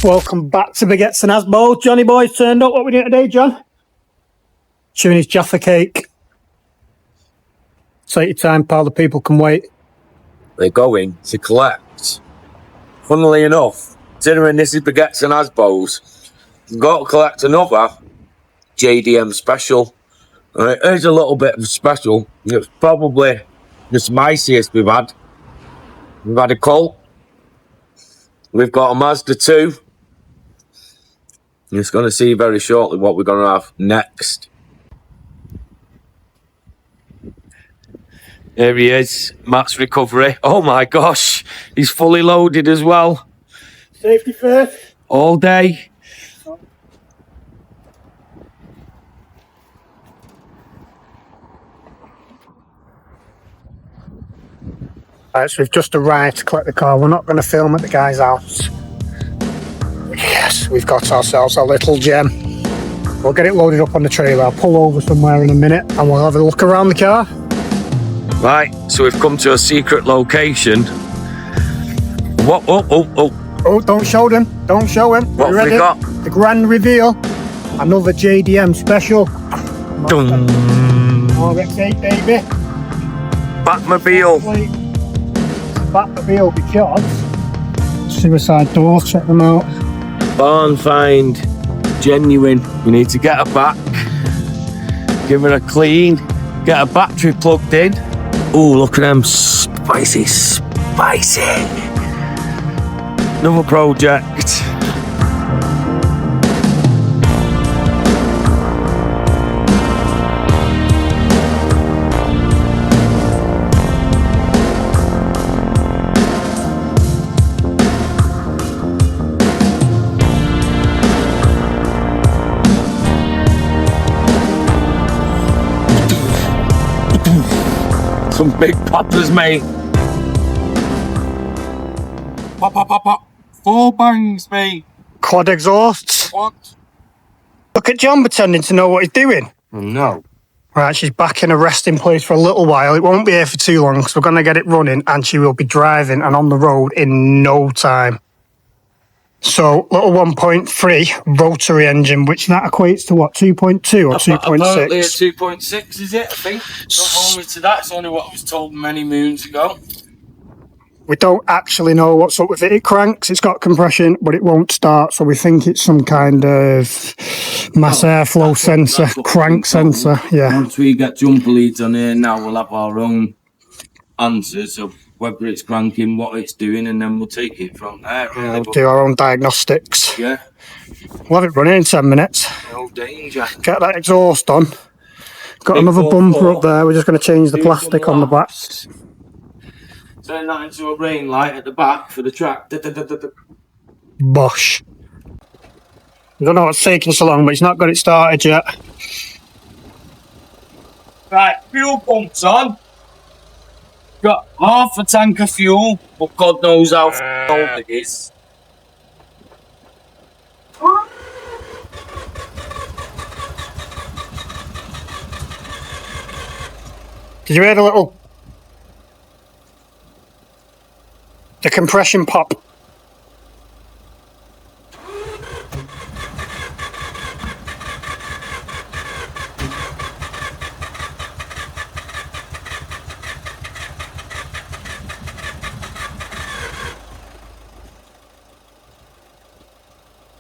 Welcome back to Baguettes and Asbos. Johnny Boy's turned up. What are we doing today, John? Chewing his Jaffa cake. Take your time, pal. The people can wait. They're going to collect. Funnily enough, considering this is Baguettes and Asbos, we've got to collect another JDM special. And it is a little bit of a special. It's probably the spiciest we've had. We've had a Colt. We've got a Mazda 2. You're just going to see very shortly what we're going to have next. Here he is, Matt's recovery. Oh my gosh, he's fully loaded as well. Safety first. All day. Right, so we've just arrived to collect the car. We're not going to film at the guy's house. Yes, we've got ourselves a little gem. We'll get it loaded up on the trailer. I'll pull over somewhere in a minute and we'll have a look around the car. Right, so we've come to a secret location. What? Oh, don't show them. Don't show him. What have we got? The grand reveal. Another JDM special. Dun. RX-8, baby. Batmobile. Batmobile because suicide doors, check them out. Barn find, genuine. We need to get her back, give her a clean, get a battery plugged in. Oh, look at them, spicy. Another project. Some big poppers, mate. Pop. 4 bangs, mate. Quad exhausts. What? Look at John pretending to know what he's doing. No. Right, she's back in a resting place for a little while. It won't be here for too long because we're going to get it running and she will be driving and on the road in no time. So, little 1.3 rotary engine, which that equates to what, 2.2 or 2.6? Apparently a 2.6, is it? I think. Don't hold me to that. It's only what I was told many moons ago. We don't actually know what's up with it. It cranks, it's got compression, but it won't start. So we think it's some kind of mass airflow sensor, crank sensor. Yeah. Once we get jumper leads on here now, we'll have our own answers of whether it's cranking, what it's doing, and then we'll take it from there. Really. We'll do our own diagnostics. Yeah. We'll have it running in 10 minutes. No danger. Get that exhaust on. Got Big another 4-4. bumper up there. We're just going to change the Do plastic some on the back. laps. Turn that into a rain light at the back for the track. Bosh. I don't know what's taking so long, but it's not got it started yet. Right, fuel pumps on. Got half a tank of fuel, but God knows how old it is. Did you hear the compression pop?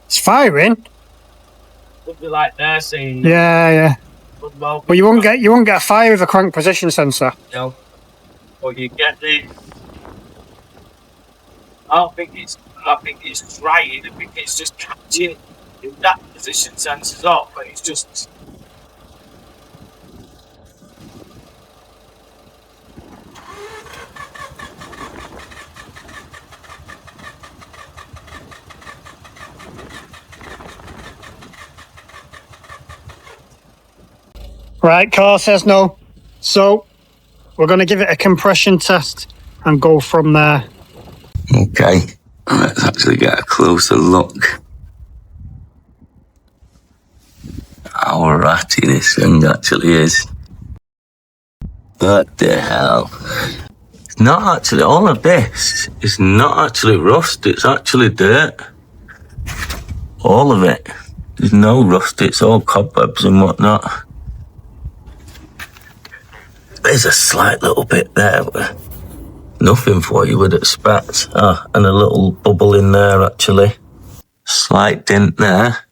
It's firing. Would be like they're saying. Yeah. But you won't get a fire with a crank position sensor. No. But you get the. I think it's right. I think it's just catching that position sensors up, but it's just. Right, car says no. So we're going to give it a compression test and go from there. Okay, let's actually get a closer look. How ratty this thing actually is. What the hell? It's not actually, all of this is not actually rust, it's actually dirt. All of it. There's no rust, it's all cobwebs and whatnot. There's a slight little bit there, but nothing for what you would expect. Ah, and a little bubble in there actually. Slight dent there.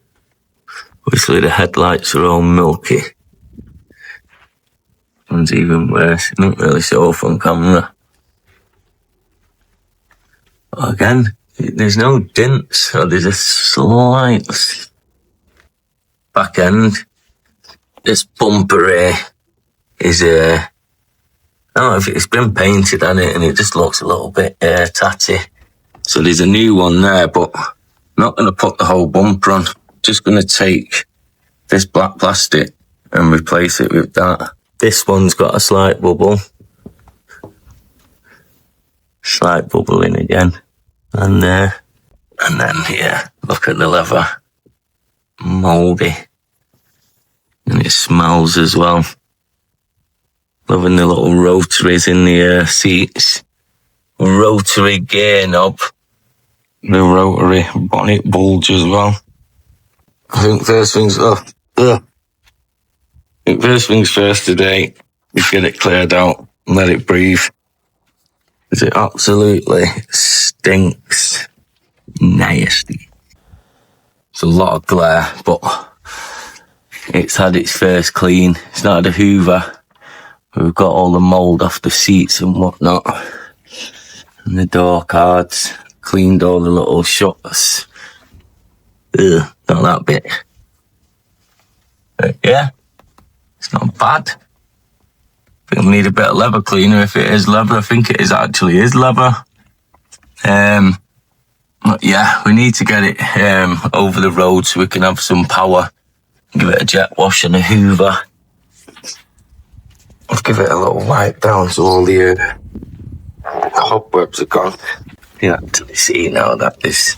Obviously the headlights are all milky. One's even worse. It don't really show off on camera. But again, there's no dents, so there's a slight back end. This bumper here is I don't know if it's been painted on it, and it just looks a little bit tatty. So there's a new one there, but I'm not going to put the whole bumper on. Just going to take this black plastic and replace it with that. This one's got a slight bubble. Slight bubble in again. And then here, look at the leather. Mouldy. And it smells as well. Loving the little rotaries in the seats. Rotary gear knob. The rotary bonnet bulge as well. I think first things first today, we get it cleared out and let it breathe. Because it absolutely stinks. Nasty. It's a lot of glare, but it's had its first clean. It's not had a hoover. We've got all the mould off the seats and whatnot. And the door cards. Cleaned all the little shutters. Ugh, not that bit. But yeah, it's not bad. I think we need a bit of leather cleaner if it is leather. I think it actually is leather. But yeah, we need to get it over the road so we can have some power. Give it a jet wash and a hoover. I'll give it a little wipe down so all the cobwebs are gone. You can actually see now that there's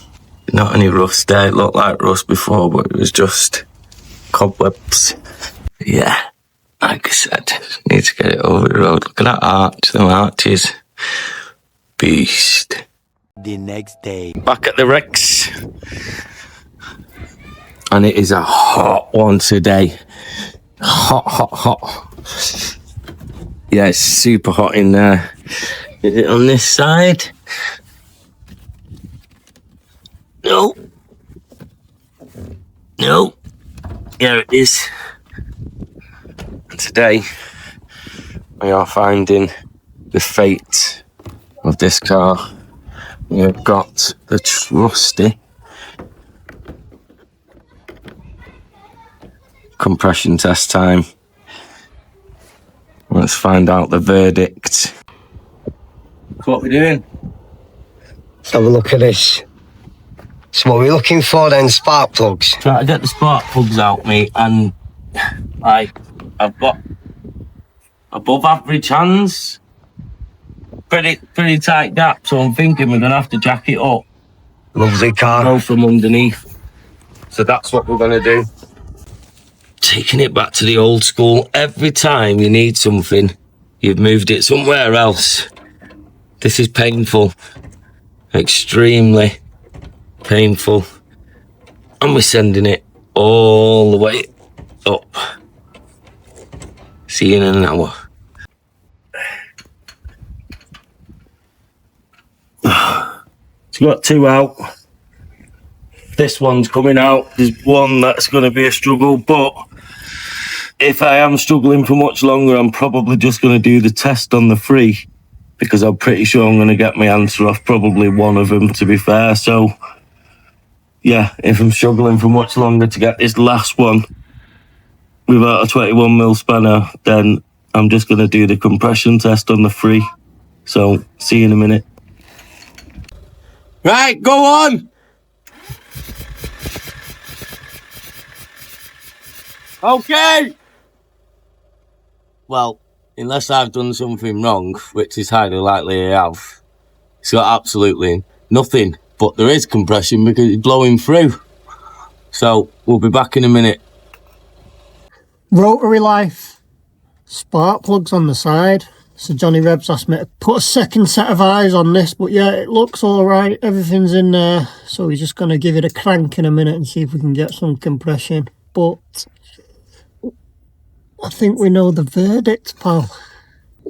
not any rust there. It looked like rust before, but it was just cobwebs. Yeah, like I said, need to get it over the road. Look at that arch, them arches. Beast. The next day. Back at the Rex. And it is a hot one today. Hot. Yeah, it's super hot in there. Is it on this side? No. Yeah, it is. And today, we are finding the fate of this car. We have got the trusty compression test time. Let's find out the verdict. What are we doing? Let's have a look at this. So what we're looking for then, spark plugs. Try to get the spark plugs out, mate, and I've got above average hands. Pretty tight gap, so I'm thinking we're gonna have to jack it up. Lovely car. Go from underneath. So that's what we're gonna do. Taking it back to the old school. Every time you need something, you've moved it somewhere else. This is painful. Extremely painful. And we're sending it all the way up. See you in an hour. It's got two out. This one's coming out. There's one that's going to be a struggle, but if I am struggling for much longer, I'm probably just going to do the test on the free, because I'm pretty sure I'm going to get my answer off probably one of them, to be fair. So yeah, if I'm struggling for much longer to get this last one without a 21mm spanner, then I'm just going to do the compression test on the free. So see you in a minute. Right, go on. Okay. Well, unless I've done something wrong, which is highly likely I have, it's got absolutely nothing. But there is compression because it's blowing through. So we'll be back in a minute. Rotary life. Spark plugs on the side. So Johnny Rebs asked me to put a second set of eyes on this, but yeah, it looks all right. Everything's in there. So we're just going to give it a crank in a minute and see if we can get some compression. But I think we know the verdict, pal.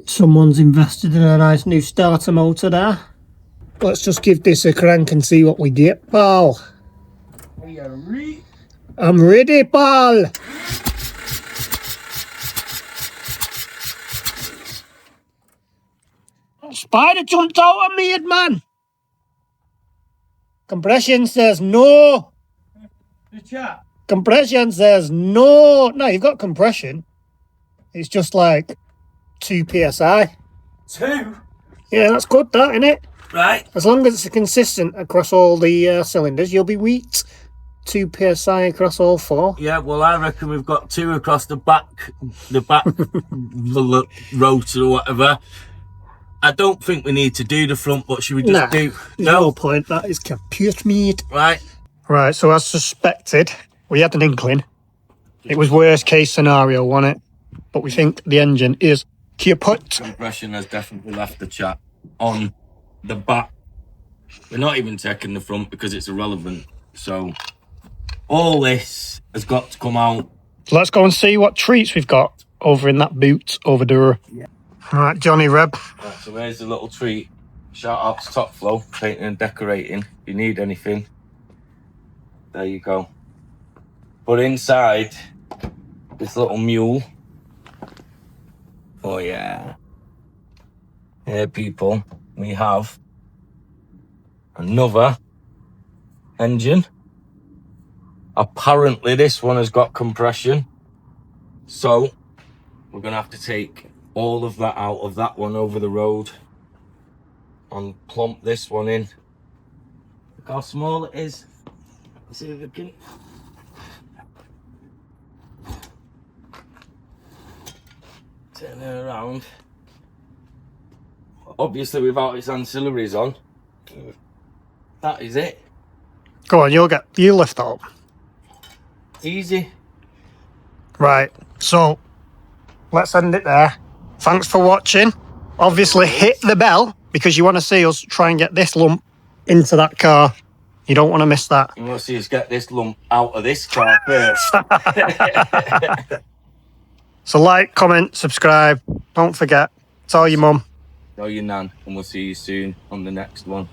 Someone's invested in a nice new starter motor there. Let's just give this a crank and see what we get, pal. I'm ready, pal. Spider jumped out at me, man. Compression says no. The chat. Compression says no. No, you've got compression. It's just like 2 psi. 2? Yeah, that's good, that, isn't it? Right. As long as it's consistent across all the cylinders, you'll be wheat. 2 psi across all 4. Yeah, well, I reckon we've got 2 across the back rotor or whatever. I don't think we need to do the front, but should we just do... No point. That is compute meat. Right. Right, so as suspected, we had an inkling. It was worst case scenario, wasn't it? But we think the engine is kaput. Compression has definitely left the chat on the back. We're not even checking the front because it's irrelevant. So all this has got to come out. Let's go and see what treats we've got over in that boot over there. Yeah. Right, Johnny Reb. Right, so there's the little treat. Shout out to Top Flow, painting and decorating. If you need anything, there you go. But inside this little mule, oh yeah, here people, we have another engine. Apparently this one has got compression, so we're gonna have to take all of that out of that one over the road and plump this one in. Look how small it is. Let's see if we can. Turn it around. Obviously without its ancillaries on. That is it. Go on, you lift that up. Easy. Right, so let's end it there. Thanks for watching. Obviously hit the bell because you want to see us try and get this lump into that car. You don't want to miss that. You want to see us get this lump out of this car first. So like, comment, subscribe. Don't forget. Tell your mum. Tell your nan, and we'll see you soon on the next one.